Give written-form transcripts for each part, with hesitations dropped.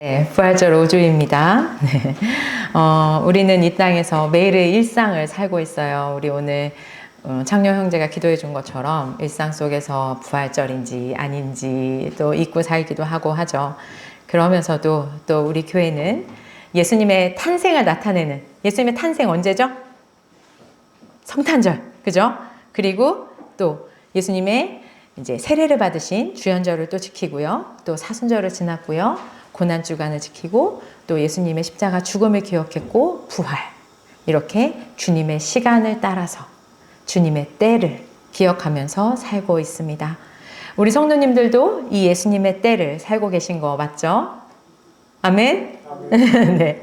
네, 부활절 5주입니다. 네. 우리는 이 땅에서 매일의 일상을 살고 있어요. 우리 오늘 창녀 형제가 기도해 준 것처럼 일상 속에서 부활절인지 아닌지 또 잊고 살기도 하고 하죠. 그러면서도 또 우리 교회는 예수님의 탄생을 나타내는, 예수님의 탄생 언제죠? 성탄절, 그죠? 그리고 또 예수님의 이제 세례를 받으신 주연절을 또 지키고요. 또 사순절을 지났고요. 고난주간을 지키고 또 예수님의 십자가 죽음을 기억했고 부활. 이렇게 주님의 시간을 따라서 주님의 때를 기억하면서 살고 있습니다. 우리 성도님들도 이 예수님의 때를 살고 계신 거 맞죠? 아멘? 네.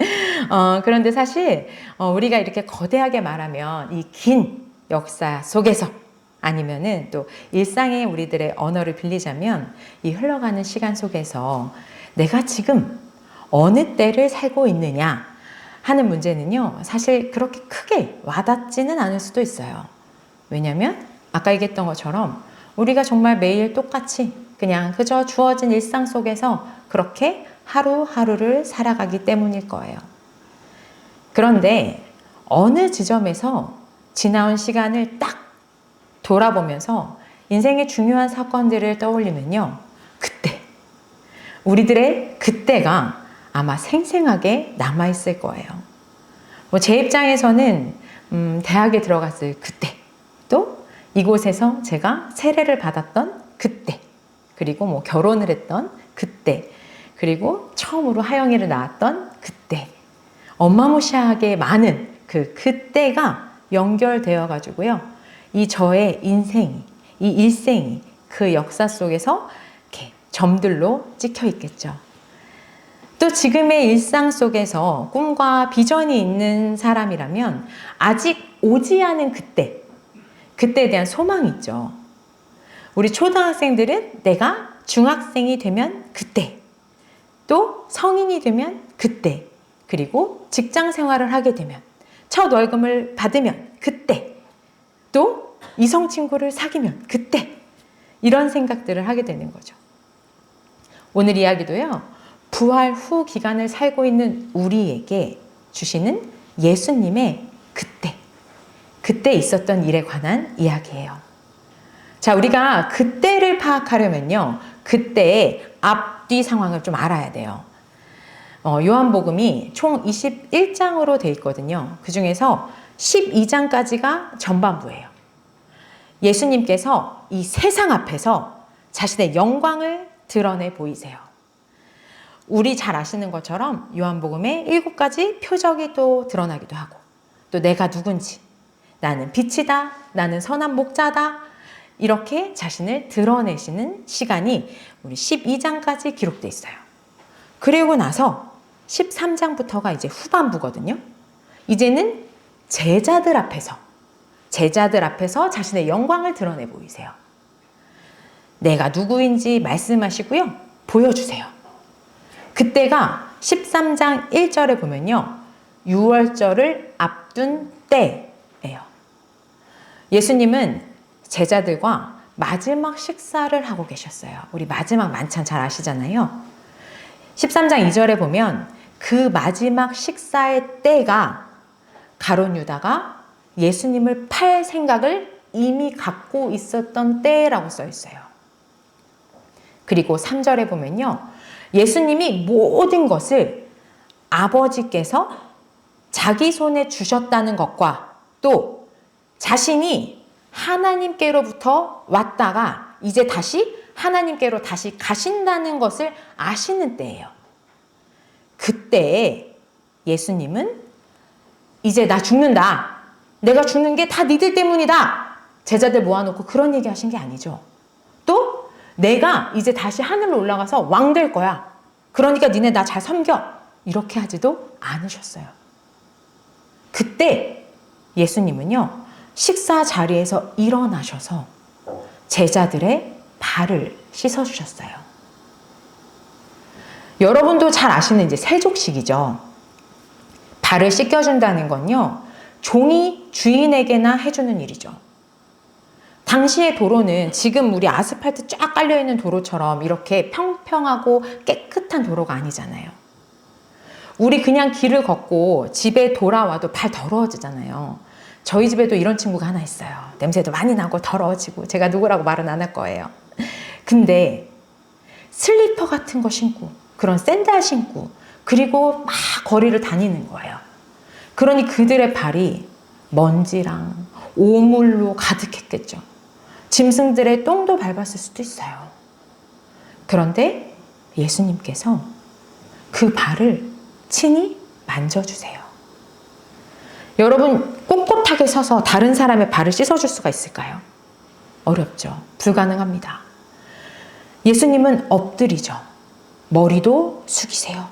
그런데 사실 우리가 이렇게 거대하게 말하면 이 긴 역사 속에서 아니면은 또 일상의 우리들의 언어를 빌리자면 이 흘러가는 시간 속에서 내가 지금 어느 때를 살고 있느냐 하는 문제는요, 사실 그렇게 크게 와닿지는 않을 수도 있어요. 왜냐면 아까 얘기했던 것처럼 우리가 정말 매일 똑같이 그냥 그저 주어진 일상 속에서 그렇게 하루하루를 살아가기 때문일 거예요. 그런데 어느 지점에서 지나온 시간을 딱 돌아보면서 인생의 중요한 사건들을 떠올리면요, 그때 우리들의 그때가 아마 생생하게 남아있을 거예요. 제 입장에서는 대학에 들어갔을 그때, 또 이곳에서 제가 세례를 받았던 그때, 그리고 결혼을 했던 그때, 그리고 처음으로 하영이를 낳았던 그때, 어마무시하게 많은 그때가 연결되어 가지고요, 이 저의 인생이, 이 일생이 그 역사 속에서 이렇게 점들로 찍혀 있겠죠. 또 지금의 일상 속에서 꿈과 비전이 있는 사람이라면 아직 오지 않은 그때에 대한 소망이 있죠. 우리 초등학생들은 내가 중학생이 되면 그때, 또 성인이 되면 그때, 그리고 직장 생활을 하게 되면, 첫 월급을 받으면 그때, 또 이성 친구를 사귀면 그때, 이런 생각들을 하게 되는 거죠. 오늘 이야기도요, 부활 후 기간을 살고 있는 우리에게 주시는 예수님의 그때 있었던 일에 관한 이야기예요. 자, 우리가 그때를 파악하려면요, 그때의 앞뒤 상황을 좀 알아야 돼요. 요한복음이 총 21장으로 되어 있거든요. 그 중에서 12장까지가 전반부예요. 예수님께서 이 세상 앞에서 자신의 영광을 드러내 보이세요. 우리 잘 아시는 것처럼 요한복음에 7가지 표적이 또 드러나기도 하고, 또 내가 누군지, 나는 빛이다, 나는 선한 목자다, 이렇게 자신을 드러내시는 시간이 우리 12장까지 기록되어 있어요. 그리고 나서 13장부터가 이제 후반부거든요. 이제는 제자들 앞에서 자신의 영광을 드러내 보이세요. 내가 누구인지 말씀하시고요, 보여주세요. 그때가 13장 1절에 보면요, 유월절을 앞둔 때예요. 예수님은 제자들과 마지막 식사를 하고 계셨어요. 우리 마지막 만찬 잘 아시잖아요. 13장 2절에 보면 그 마지막 식사의 때가 가룟 유다가 예수님을 팔 생각을 이미 갖고 있었던 때라고 써 있어요. 그리고 3절에 보면요, 예수님이 모든 것을 아버지께서 자기 손에 주셨다는 것과 또 자신이 하나님께로부터 왔다가 이제 다시 하나님께로 다시 가신다는 것을 아시는 때예요. 그때에 예수님은 이제 나 죽는다, 내가 죽는 게 다 니들 때문이다, 제자들 모아놓고 그런 얘기 하신 게 아니죠. 또 내가 이제 다시 하늘로 올라가서 왕 될 거야, 그러니까 니네 나 잘 섬겨, 이렇게 하지도 않으셨어요. 그때 예수님은요, 식사 자리에서 일어나셔서 제자들의 발을 씻어주셨어요. 여러분도 잘 아시는 이제 세족식이죠. 발을 씻겨준다는 건요, 종이 주인에게나 해주는 일이죠. 당시의 도로는 지금 우리 아스팔트 쫙 깔려있는 도로처럼 이렇게 평평하고 깨끗한 도로가 아니잖아요. 우리 그냥 길을 걷고 집에 돌아와도 발 더러워지잖아요. 저희 집에도 이런 친구가 하나 있어요. 냄새도 많이 나고 더러워지고. 제가 누구라고 말은 안 할 거예요. 근데 슬리퍼 같은 거 신고, 그런 샌들 신고, 그리고 막 거리를 다니는 거예요. 그러니 그들의 발이 먼지랑 오물로 가득했겠죠. 짐승들의 똥도 밟았을 수도 있어요. 그런데 예수님께서 그 발을 친히 만져주세요. 여러분, 꼿꼿하게 서서 다른 사람의 발을 씻어줄 수가 있을까요? 어렵죠. 불가능합니다. 예수님은 엎드리죠. 머리도 숙이세요.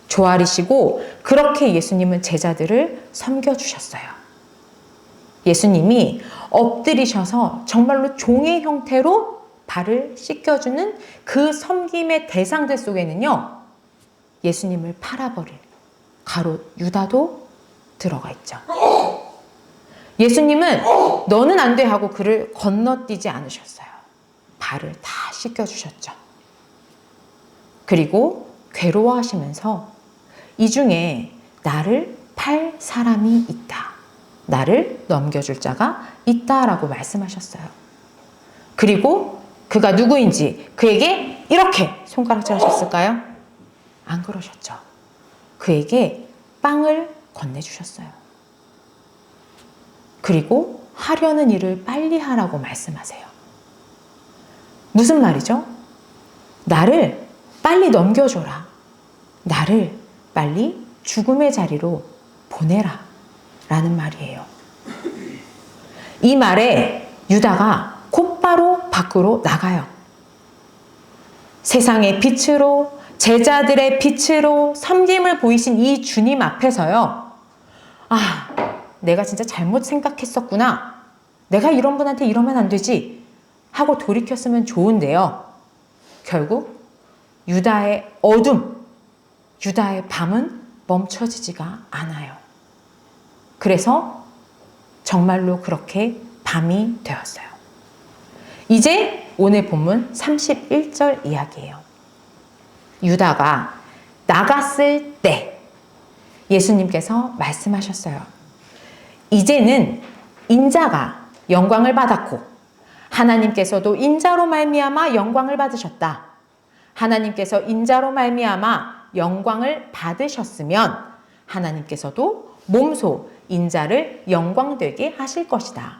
조아리시고 그렇게 예수님은 제자들을 섬겨주셨어요. 예수님이 엎드리셔서 정말로 종의 형태로 발을 씻겨주는 그 섬김의 대상들 속에는요, 예수님을 팔아버릴 가롯 유다도 들어가 있죠. 예수님은 너는 안 돼 하고 그를 건너뛰지 않으셨어요. 발을 다 씻겨주셨죠. 그리고 괴로워하시면서 이 중에 나를 팔 사람이 있다. 나를 넘겨줄 자가 있다라고 말씀하셨어요. 그리고 그가 누구인지 그에게 이렇게 손가락질 하셨을까요? 안 그러셨죠. 그에게 빵을 건네주셨어요. 그리고 하려는 일을 빨리 하라고 말씀하세요. 무슨 말이죠? 나를 빨리 넘겨줘라. 나를 빨리 죽음의 자리로 보내라. 라는 말이에요. 이 말에 유다가 곧바로 밖으로 나가요. 세상의 빛으로, 제자들의 빛으로 섬김을 보이신 이 주님 앞에서요. 아, 내가 진짜 잘못 생각했었구나. 내가 이런 분한테 이러면 안 되지. 하고 돌이켰으면 좋은데요. 결국 유다의 어둠, 유다의 밤은 멈춰지지가 않아요. 그래서 정말로 그렇게 밤이 되었어요. 이제 오늘 본문 31절 이야기예요. 유다가 나갔을 때 예수님께서 말씀하셨어요. 이제는 인자가 영광을 받았고 하나님께서도 인자로 말미암아 영광을 받으셨다. 하나님께서 인자로 말미암아 영광을 받으셨으면 하나님께서도 몸소 인자를 영광되게 하실 것이다.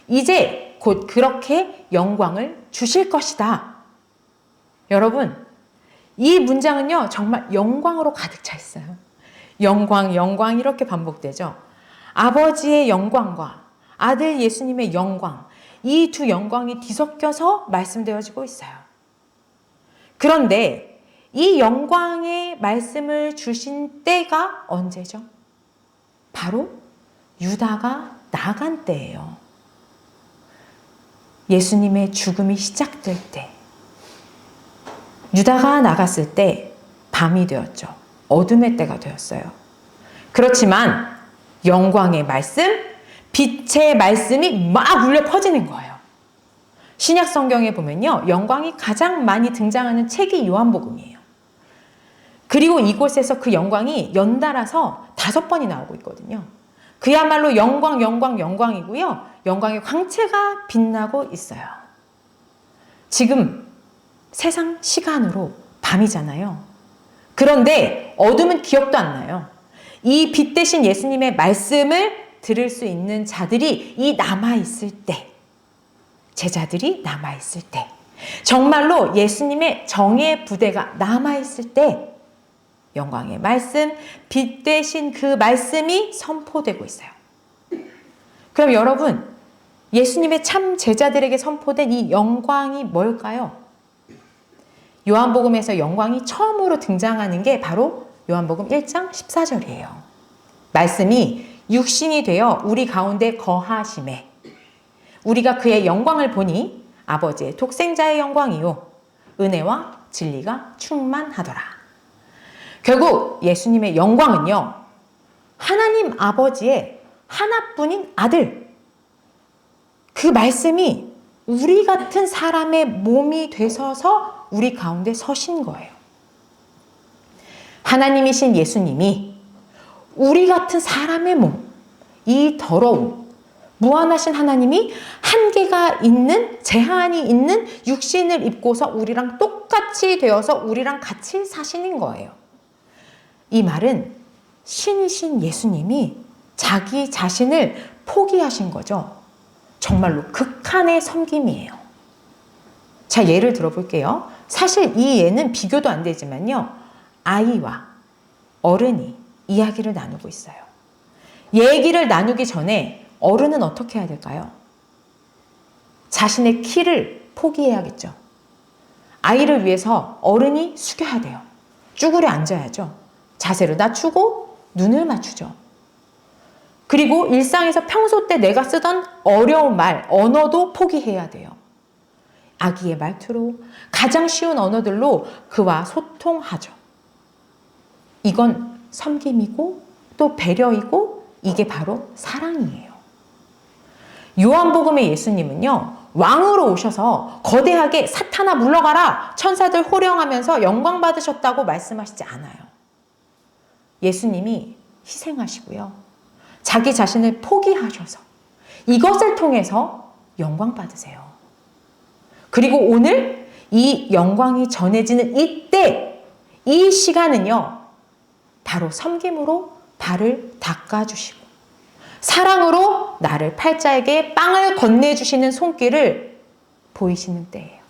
이제 곧 그렇게 영광을 주실 것이다. 여러분, 이 문장은요, 정말 영광으로 가득 차 있어요. 영광, 영광 이렇게 반복되죠. 아버지의 영광과 아들 예수님의 영광, 이 두 영광이 뒤섞여서 말씀되어지고 있어요. 그런데 이 영광의 말씀을 주신 때가 언제죠? 바로 유다가 나간 때예요. 예수님의 죽음이 시작될 때. 유다가 나갔을 때 밤이 되었죠. 어둠의 때가 되었어요. 그렇지만 영광의 말씀, 빛의 말씀이 막 울려 퍼지는 거예요. 신약 성경에 보면요, 영광이 가장 많이 등장하는 책이 요한복음이에요. 그리고 이곳에서 그 영광이 연달아서 5번이 나오고 있거든요. 그야말로 영광, 영광, 영광이고요. 영광의 광채가 빛나고 있어요. 지금 세상 시간으로 밤이잖아요. 그런데 어둠은 기억도 안 나요. 이 빛 대신 예수님의 말씀을 들을 수 있는 자들이 이 남아있을 때, 제자들이 남아있을 때, 정말로 예수님의 정의 부대가 남아있을 때 영광의 말씀, 빛 대신 그 말씀이 선포되고 있어요. 그럼 여러분, 예수님의 참 제자들에게 선포된 이 영광이 뭘까요? 요한복음에서 영광이 처음으로 등장하는 게 바로 요한복음 1장 14절이에요. 말씀이 육신이 되어 우리 가운데 거하심에 우리가 그의 영광을 보니 아버지의 독생자의 영광이요 은혜와 진리가 충만하더라. 결국 예수님의 영광은요, 하나님 아버지의 하나뿐인 아들, 그 말씀이 우리 같은 사람의 몸이 되셔서 우리 가운데 서신 거예요. 하나님이신 예수님이 우리 같은 사람의 몸, 이 더러움, 무한하신 하나님이 한계가 있는, 제한이 있는 육신을 입고서 우리랑 똑같이 되어서 우리랑 같이 사시는 거예요. 이 말은 신이신 예수님이 자기 자신을 포기하신 거죠. 정말로 극한의 섬김이에요. 자, 예를 들어볼게요. 사실 이 예는 비교도 안 되지만요. 아이와 어른이 이야기를 나누고 있어요. 얘기를 나누기 전에 어른은 어떻게 해야 될까요? 자신의 키를 포기해야겠죠. 아이를 위해서 어른이 숙여야 돼요. 쭈그려 앉아야죠. 자세를 낮추고 눈을 맞추죠. 그리고 일상에서 평소 때 내가 쓰던 어려운 말, 언어도 포기해야 돼요. 아기의 말투로 가장 쉬운 언어들로 그와 소통하죠. 이건 섬김이고 또 배려이고 이게 바로 사랑이에요. 요한복음의 예수님은요, 왕으로 오셔서 거대하게 사탄아 물러가라, 천사들 호령하면서 영광 받으셨다고 말씀하시지 않아요. 예수님이 희생하시고요, 자기 자신을 포기하셔서 이것을 통해서 영광 받으세요. 그리고 오늘 이 영광이 전해지는 이때, 이 시간은요, 바로 섬김으로 발을 닦아주시고 사랑으로 나를 팔자에게 빵을 건네주시는 손길을 보이시는 때예요.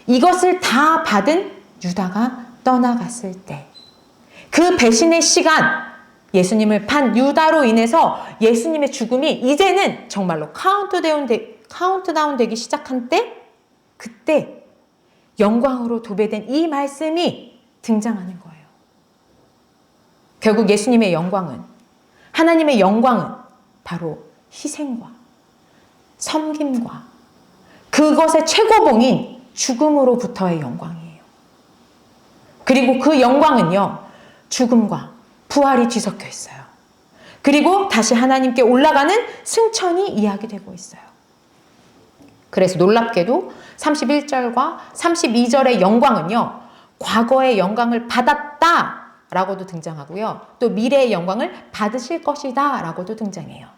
이것을 다 받은 유다가 떠나갔을 때, 그 배신의 시간, 예수님을 판 유다로 인해서 예수님의 죽음이 이제는 정말로 카운트다운 되기 시작한 때, 그때 영광으로 도배된 이 말씀이 등장하는 거예요. 결국 예수님의 영광은, 하나님의 영광은 바로 희생과 섬김과 그것의 최고봉인 죽음으로부터의 영광이에요. 그리고 그 영광은요, 죽음과 부활이 뒤섞여 있어요. 그리고 다시 하나님께 올라가는 승천이 이야기되고 있어요. 그래서 놀랍게도 31절과 32절의 영광은요, 과거의 영광을 받았다 라고도 등장하고요, 또 미래의 영광을 받으실 것이다 라고도 등장해요.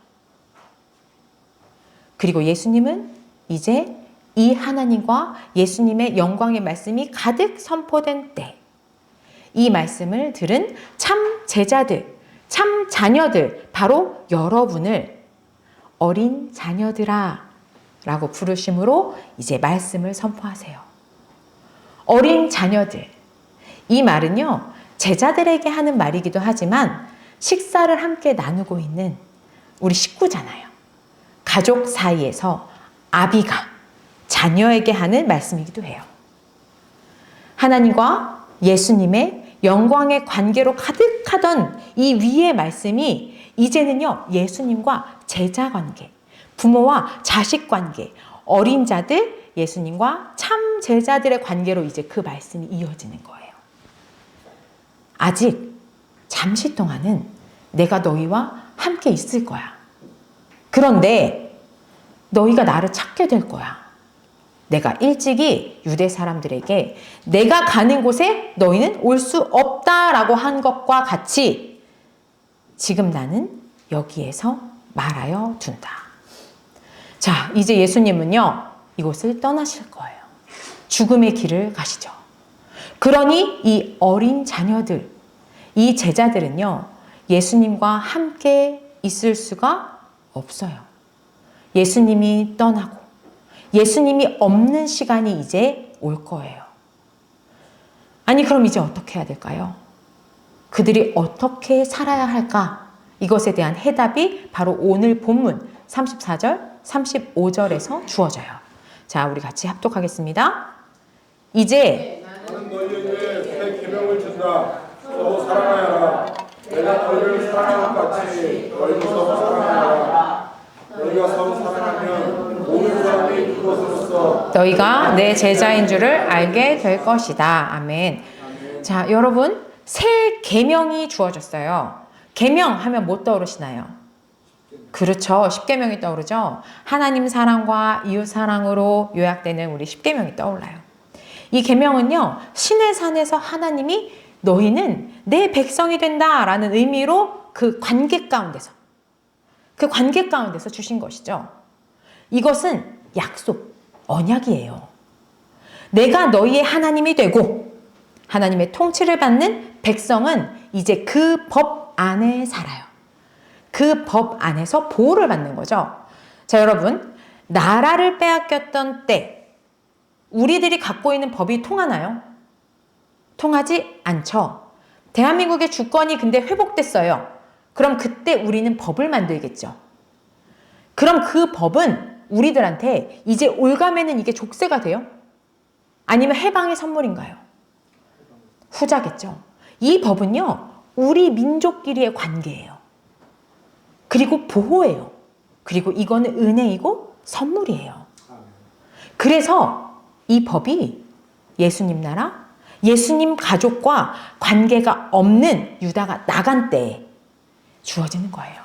그리고 예수님은 이제 이 하나님과 예수님의 영광의 말씀이 가득 선포된 때, 이 말씀을 들은 참 제자들, 참 자녀들, 바로 여러분을 어린 자녀들아 라고 부르심으로 이제 말씀을 선포하세요. 어린 자녀들, 이 말은요, 제자들에게 하는 말이기도 하지만 식사를 함께 나누고 있는 우리 식구잖아요. 가족 사이에서 아비가 자녀에게 하는 말씀이기도 해요. 하나님과 예수님의 영광의 관계로 가득하던 이 위의 말씀이 이제는요, 예수님과 제자 관계, 부모와 자식 관계, 어린 자들, 예수님과 참 제자들의 관계로 이제 그 말씀이 이어지는 거예요. 아직 잠시 동안은 내가 너희와 함께 있을 거야. 그런데 너희가 나를 찾게 될 거야. 내가 일찍이 유대 사람들에게 내가 가는 곳에 너희는 올 수 없다라고 한 것과 같이 지금 나는 여기에서 말하여 둔다. 자, 이제 예수님은요, 이곳을 떠나실 거예요. 죽음의 길을 가시죠. 그러니 이 어린 자녀들, 이 제자들은요, 예수님과 함께 있을 수가 없어요. 예수님이 떠나고 예수님이 없는 시간이 이제 올 거예요. 아니, 그럼 이제 어떻게 해야 될까요? 그들이 어떻게 살아야 할까? 이것에 대한 해답이 바로 오늘 본문 34절, 35절에서 주어져요. 자, 우리 같이 합독하겠습니다. 이제 나는 너희에게 새 계명을 준다. 서로 사랑하여라. 내가 너희를 사랑한 것 같이 너희도 서로 사랑하여라. 너희가 서로 사랑하면 모든 사람이 그것으로서 너희가 내 제자인 줄을 알게 될 것이다. 아멘. 자, 여러분, 새 계명이 주어졌어요. 계명 하면 뭐 떠오르시나요? 그렇죠. 십계명이 떠오르죠. 하나님 사랑과 이웃 사랑으로 요약되는 우리 십계명이 떠올라요. 이 계명은요, 시내산에서 하나님이 너희는 내 백성이 된다라는 의미로 그 관계 가운데서 주신 것이죠. 이것은 약속, 언약이에요. 내가 너희의 하나님이 되고 하나님의 통치를 받는 백성은 이제 그 법 안에 살아요. 그 법 안에서 보호를 받는 거죠. 자, 여러분, 나라를 빼앗겼던 때 우리들이 갖고 있는 법이 통하나요? 통하지 않죠. 대한민국의 주권이 근데 회복됐어요. 그럼 그때 우리는 법을 만들겠죠. 그럼 그 법은 우리들한테 이제 올가매는 이게 족쇄가 돼요? 아니면 해방의 선물인가요? 후자겠죠. 이 법은요, 우리 민족끼리의 관계예요. 그리고 보호예요. 그리고 이거는 은혜이고 선물이에요. 그래서 이 법이 예수님 나라, 예수님 가족과 관계가 없는 유다가 나간 때에 주어지는 거예요.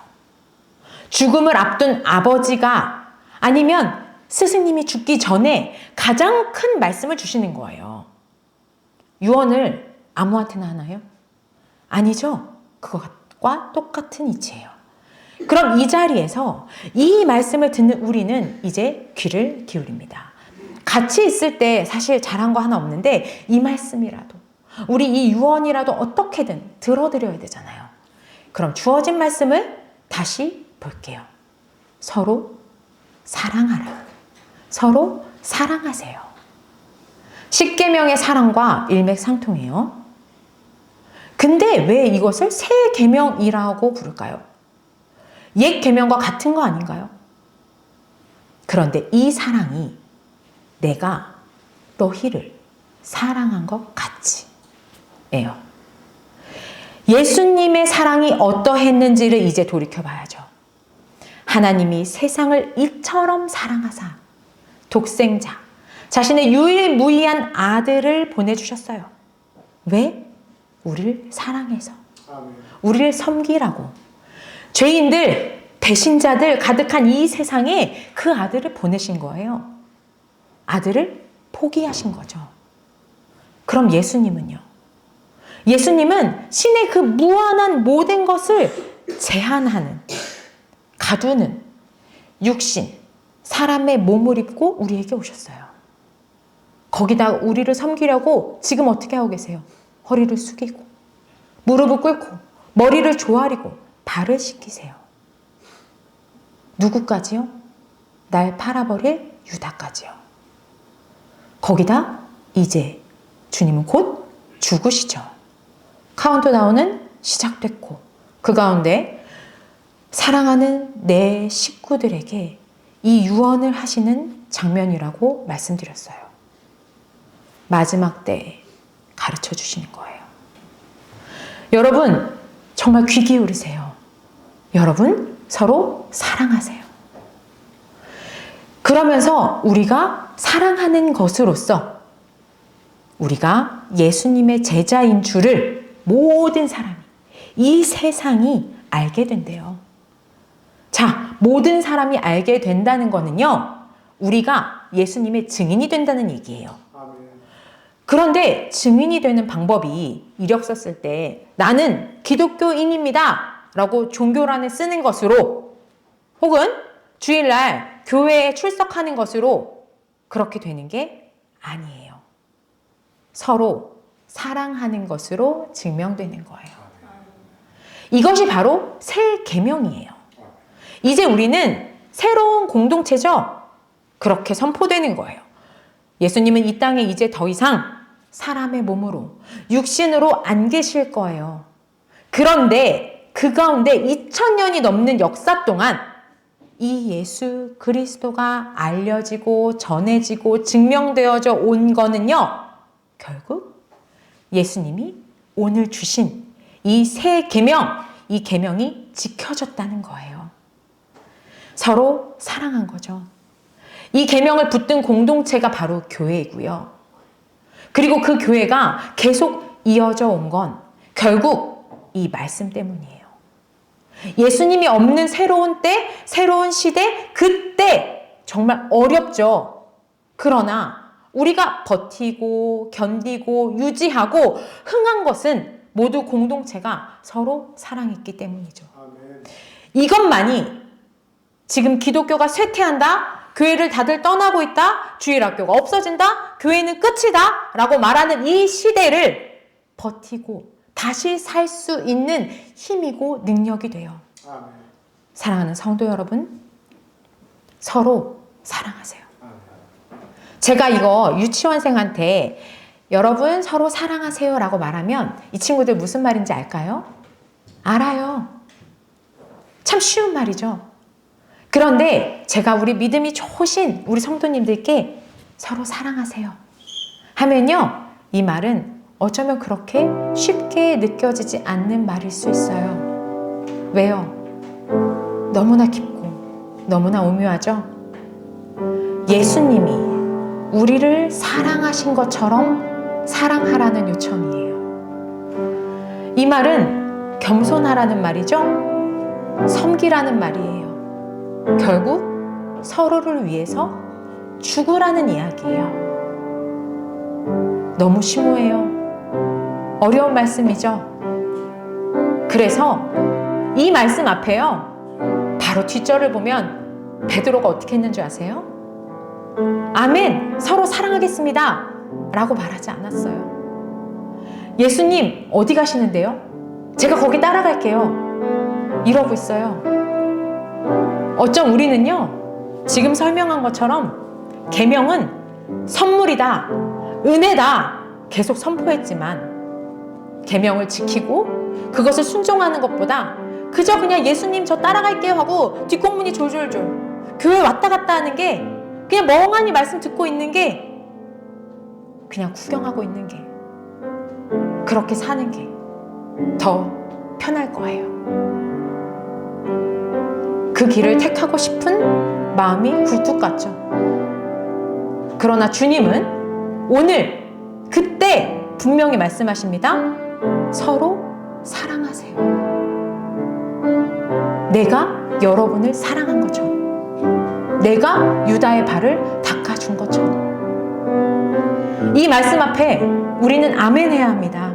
죽음을 앞둔 아버지가 아니면 스승님이 죽기 전에 가장 큰 말씀을 주시는 거예요. 유언을 아무한테나 하나요? 아니죠. 그것과 똑같은 이치예요. 그럼 이 자리에서 이 말씀을 듣는 우리는 이제 귀를 기울입니다. 같이 있을 때 사실 잘한 거 하나 없는데 이 말씀이라도 우리 이 유언이라도 어떻게든 들어드려야 되잖아요. 그럼 주어진 말씀을 다시 볼게요. 서로 사랑하라. 서로 사랑하세요. 십계명의 사랑과 일맥상통해요. 근데 왜 이것을 새 계명이라고 부를까요? 옛 계명과 같은 거 아닌가요? 그런데 이 사랑이 내가 너희를 사랑한 것 같이예요. 예수님의 사랑이 어떠했는지를 이제 돌이켜봐야죠. 하나님이 세상을 이처럼 사랑하사 독생자, 자신의 유일무이한 아들을 보내주셨어요. 왜? 우리를 사랑해서. 우리를 섬기라고. 죄인들, 배신자들 가득한 이 세상에 그 아들을 보내신 거예요. 아들을 포기하신 거죠. 그럼 예수님은요? 예수님은 신의 그 무한한 모든 것을 제한하는, 가두는 육신, 사람의 몸을 입고 우리에게 오셨어요. 거기다 우리를 섬기려고 지금 어떻게 하고 계세요? 허리를 숙이고, 무릎을 꿇고, 머리를 조아리고, 발을 씻기세요. 누구까지요? 날 팔아버릴 유다까지요. 거기다 이제 주님은 곧 죽으시죠. 카운트다운은 시작됐고 그 가운데 사랑하는 내 식구들에게 이 유언을 하시는 장면이라고 말씀드렸어요. 마지막 때에 가르쳐 주시는 거예요. 여러분 정말 귀 기울이세요. 여러분 서로 사랑하세요. 그러면서 우리가 사랑하는 것으로서 우리가 예수님의 제자인 줄을 모든 사람이, 이 세상이 알게 된대요. 자, 모든 사람이 알게 된다는 거는요, 우리가 예수님의 증인이 된다는 얘기예요. 그런데 증인이 되는 방법이 이력서 쓸 때 나는 기독교인입니다 라고 종교란에 쓰는 것으로 혹은 주일날 교회에 출석하는 것으로 그렇게 되는 게 아니에요. 서로 사랑하는 것으로 증명되는 거예요. 이것이 바로 새 계명이에요. 이제 우리는 새로운 공동체죠. 그렇게 선포되는 거예요. 예수님은 이 땅에 이제 더 이상 사람의 몸으로, 육신으로 안 계실 거예요. 그런데 그 가운데 2000년이 넘는 역사 동안 이 예수 그리스도가 알려지고 전해지고 증명되어져 온 거는요, 결국 예수님이 오늘 주신 이 새 계명, 이 계명이 지켜졌다는 거예요. 서로 사랑한 거죠. 이 계명을 붙든 공동체가 바로 교회이고요. 그리고 그 교회가 계속 이어져 온 건 결국 이 말씀 때문이에요. 예수님이 없는 새로운 때, 새로운 시대, 그때 정말 어렵죠. 그러나 우리가 버티고 견디고 유지하고 흥한 것은 모두 공동체가 서로 사랑했기 때문이죠. 아멘. 이것만이 지금 기독교가 쇠퇴한다, 교회를 다들 떠나고 있다, 주일학교가 없어진다, 교회는 끝이다 라고 말하는 이 시대를 버티고 다시 살 수 있는 힘이고 능력이 돼요. 아멘. 사랑하는 성도 여러분, 서로 사랑하세요. 아멘. 제가 이거 유치원생한테 여러분 서로 사랑하세요 라고 말하면 이 친구들 무슨 말인지 알까요? 알아요. 참 쉬운 말이죠. 그런데 제가 우리 믿음이 좋으신 우리 성도님들께 서로 사랑하세요 하면요, 이 말은 어쩌면 그렇게 쉽게 느껴지지 않는 말일 수 있어요. 왜요? 너무나 깊고 너무나 오묘하죠? 예수님이 우리를 사랑하신 것처럼 사랑하라는 요청이에요. 이 말은 겸손하라는 말이죠. 섬기라는 말이에요. 결국 서로를 위해서 죽으라는 이야기예요. 너무 심오해요. 어려운 말씀이죠. 그래서 이 말씀 앞에요, 바로 뒷절을 보면 베드로가 어떻게 했는 줄 아세요? 아멘, 서로 사랑하겠습니다 라고 말하지 않았어요. 예수님 어디 가시는데요? 제가 거기 따라갈게요 이러고 있어요. 어쩜 우리는요, 지금 설명한 것처럼 계명은 선물이다, 은혜다 계속 선포했지만 계명을 지키고 그것을 순종하는 것보다 그저 그냥 예수님 저 따라갈게요 하고 뒷공문이 졸졸졸 교회 왔다 갔다 하는 게, 그냥 멍하니 말씀 듣고 있는 게, 그냥 구경하고 있는 게, 그렇게 사는 게 더 편할 거예요. 그 길을 택하고 싶은 마음이 굴뚝 같죠. 그러나 주님은 오늘 그때 분명히 말씀하십니다. 서로 사랑하세요. 내가 여러분을 사랑한 것처럼, 내가 유다의 발을 닦아준 것처럼. 이 말씀 앞에 우리는 아멘 해야 합니다.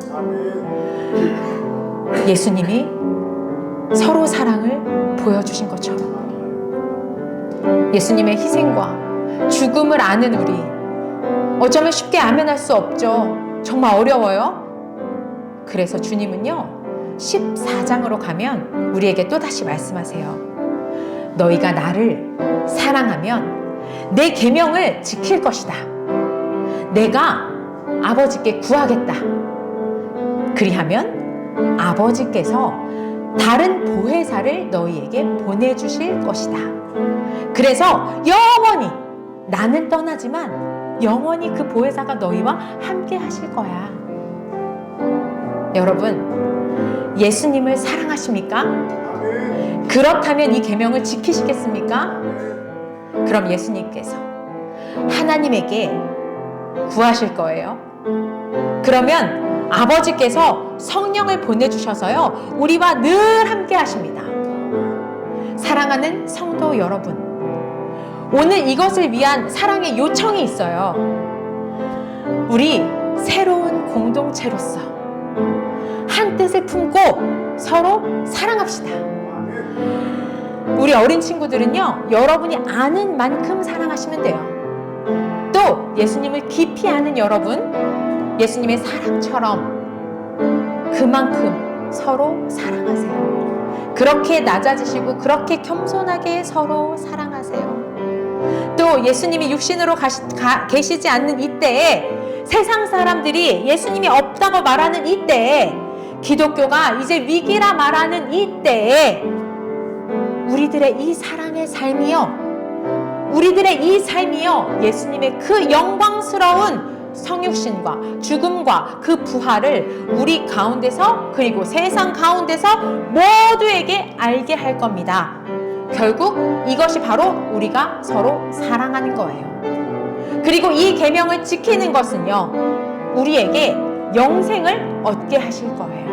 예수님이 서로 사랑을 보여주신 것처럼. 예수님의 희생과 죽음을 아는 우리, 어쩌면 쉽게 아멘할 수 없죠. 정말 어려워요. 그래서 주님은요, 14장으로 가면 우리에게 또다시 말씀하세요. 너희가 나를 사랑하면 내 계명을 지킬 것이다. 내가 아버지께 구하겠다. 그리하면 아버지께서 다른 보혜사를 너희에게 보내주실 것이다. 그래서 영원히, 나는 떠나지만 영원히 그 보혜사가 너희와 함께 하실 거야. 여러분, 예수님을 사랑하십니까? 그렇다면 이 계명을 지키시겠습니까? 그럼 예수님께서 하나님에게 구하실 거예요. 그러면 아버지께서 성령을 보내주셔서요, 우리와 늘 함께 하십니다. 사랑하는 성도 여러분, 오늘 이것을 위한 사랑의 요청이 있어요. 우리 새로운 공동체로서 한 뜻을 품고 서로 사랑합시다. 우리 어린 친구들은요, 여러분이 아는 만큼 사랑하시면 돼요. 또 예수님을 깊이 아는 여러분, 예수님의 사랑처럼 그만큼 서로 사랑하세요. 그렇게 낮아지시고 그렇게 겸손하게 서로 사랑하세요. 또 예수님이 육신으로 계시지 않는 이때에, 세상 사람들이 예수님이 없다고 말하는 이때에, 기독교가 이제 위기라 말하는 이때에 우리들의 이 사랑의 삶이요, 우리들의 이 삶이요, 예수님의 그 영광스러운 성육신과 죽음과 그 부활을 우리 가운데서, 그리고 세상 가운데서 모두에게 알게 할 겁니다. 결국 이것이 바로 우리가 서로 사랑하는 거예요. 그리고 이 계명을 지키는 것은요, 우리에게 영생을 얻게 하실 거예요.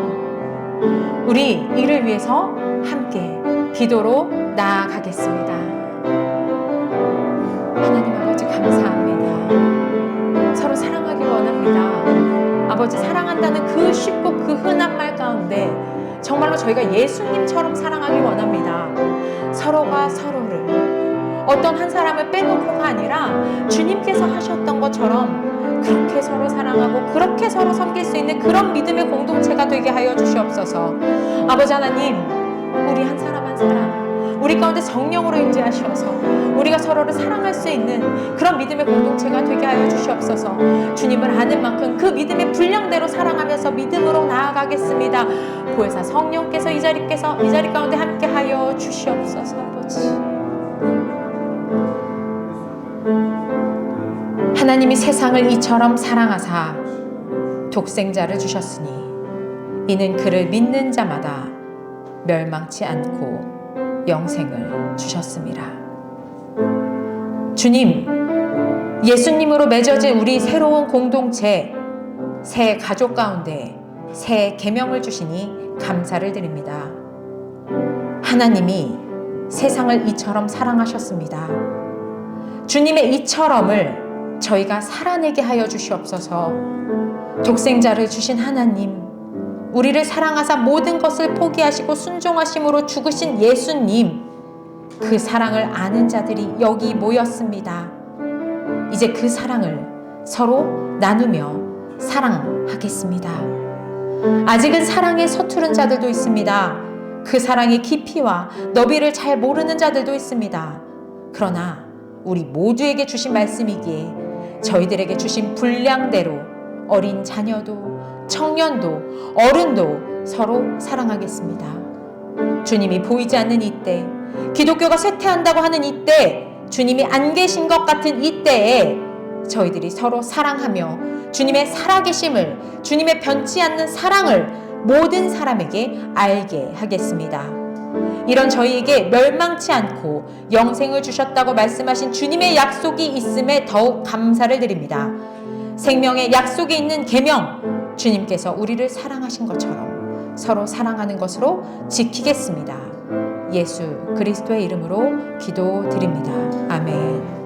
우리 이를 위해서 함께 기도로 나아가겠습니다. 하나님 아버지, 감사합니다. 서로 사랑하기 원합니다. 아버지 사랑한다는 그 쉽고 그 흔한 말 가운데 정말로 저희가 예수님처럼 사랑하기 원합니다. 서로가 서로를 어떤 한 사람을 빼놓고가 아니라 주님께서 하셨던 것처럼 그렇게 서로 사랑하고 그렇게 서로 섬길 수 있는 그런 믿음의 공동체가 되게 하여 주시옵소서. 아버지 하나님, 우리 한 사람 한 사람 우리 가운데 성령으로 임재하셔서 우리가 서로를 사랑할 수 있는 그런 믿음의 공동체가 되게 하여 주시옵소서. 주님을 아는 만큼 그 믿음의 분량대로 사랑하면서 믿음으로 나아가겠습니다. 보혜사 성령께서 이 자리 가운데 함께 하여 주시옵소서. 아버지, 하나님이 세상을 이처럼 사랑하사 독생자를 주셨으니 이는 그를 믿는 자마다 멸망치 않고 영생을 주셨습니다. 주님, 예수님으로 맺어진 우리 새로운 공동체, 새 가족 가운데 새 계명을 주시니 감사를 드립니다. 하나님이 세상을 이처럼 사랑하셨습니다. 주님의 이처럼을 저희가 살아내게 하여 주시옵소서. 독생자를 주신 하나님, 우리를 사랑하사 모든 것을 포기하시고 순종하심으로 죽으신 예수님, 그 사랑을 아는 자들이 여기 모였습니다. 이제 그 사랑을 서로 나누며 사랑하겠습니다. 아직은 사랑에 서투른 자들도 있습니다. 그 사랑의 깊이와 너비를 잘 모르는 자들도 있습니다. 그러나 우리 모두에게 주신 말씀이기에 저희들에게 주신 분량대로 어린 자녀도 청년도 어른도 서로 사랑하겠습니다. 주님이 보이지 않는 이때, 기독교가 쇠퇴한다고 하는 이때, 주님이 안 계신 것 같은 이때에 저희들이 서로 사랑하며 주님의 살아계심을, 주님의 변치 않는 사랑을 모든 사람에게 알게 하겠습니다. 이런 저희에게 멸망치 않고 영생을 주셨다고 말씀하신 주님의 약속이 있음에 더욱 감사를 드립니다. 생명의 약속이 있는 계명, 주님께서 우리를 사랑하신 것처럼 서로 사랑하는 것으로 지키겠습니다. 예수 그리스도의 이름으로 기도드립니다. 아멘.